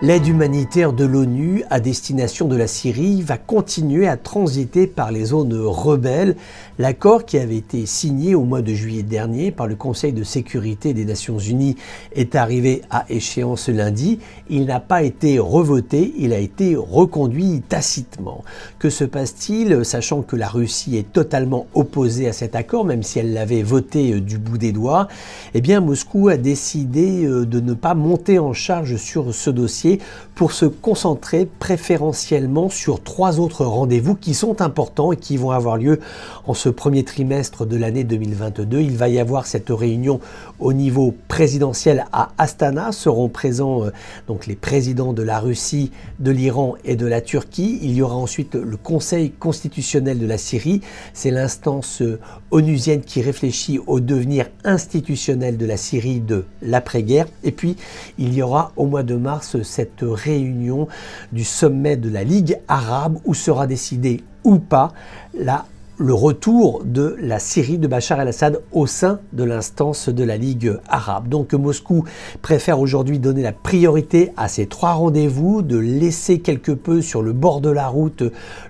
L'aide humanitaire de l'ONU à destination de la Syrie va continuer à transiter par les zones rebelles. L'accord qui avait été signé au mois de juillet dernier par le Conseil de sécurité des Nations Unies est arrivé à échéance lundi. Il n'a pas été revoté, il a été reconduit tacitement. Que se passe-t-il, sachant que la Russie est totalement opposée à cet accord, même si elle l'avait voté du bout des doigts? Eh bien, Moscou a décidé de ne pas monter en charge sur ce dossier pour se concentrer préférentiellement sur 3 autres rendez-vous qui sont importants et qui vont avoir lieu en ce premier trimestre de l'année 2022. Il va y avoir cette réunion au niveau présidentiel à Astana. Seront présents donc les présidents de la Russie, de l'Iran et de la Turquie. Il y aura ensuite le Conseil constitutionnel de la Syrie. C'est l'instance onusienne qui réfléchit au devenir institutionnel de la Syrie de l'après-guerre. Et puis, il y aura au mois de mars cette réunion du sommet de la Ligue arabe où sera décidé ou pas le retour de la Syrie de Bachar el-Assad au sein de l'instance de la Ligue arabe. Donc Moscou préfère aujourd'hui donner la priorité à ces 3 rendez-vous, de laisser quelque peu sur le bord de la route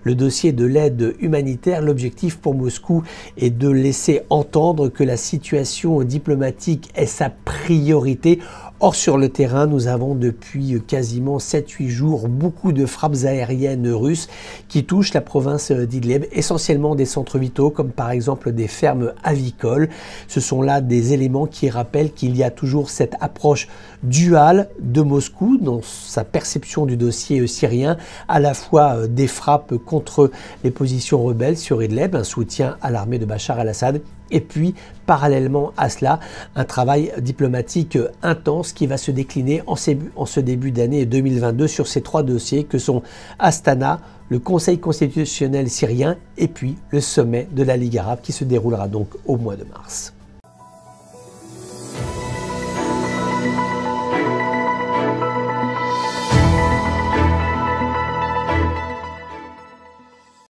le dossier de l'aide humanitaire. L'objectif pour Moscou est de laisser entendre que la situation diplomatique est sa priorité. Or, sur le terrain, nous avons depuis quasiment 7-8 jours beaucoup de frappes aériennes russes qui touchent la province d'Idlib, essentiellement des centres vitaux comme par exemple des fermes avicoles. Ce sont là des éléments qui rappellent qu'il y a toujours cette approche duale de Moscou dans sa perception du dossier syrien, à la fois des frappes contre les positions rebelles sur Idlib, un soutien à l'armée de Bachar el-Assad, et puis, parallèlement à cela, un travail diplomatique intense qui va se décliner en ce début d'année 2022 sur ces 3 dossiers que sont Astana, le Conseil constitutionnel syrien et puis le sommet de la Ligue arabe qui se déroulera donc au mois de mars.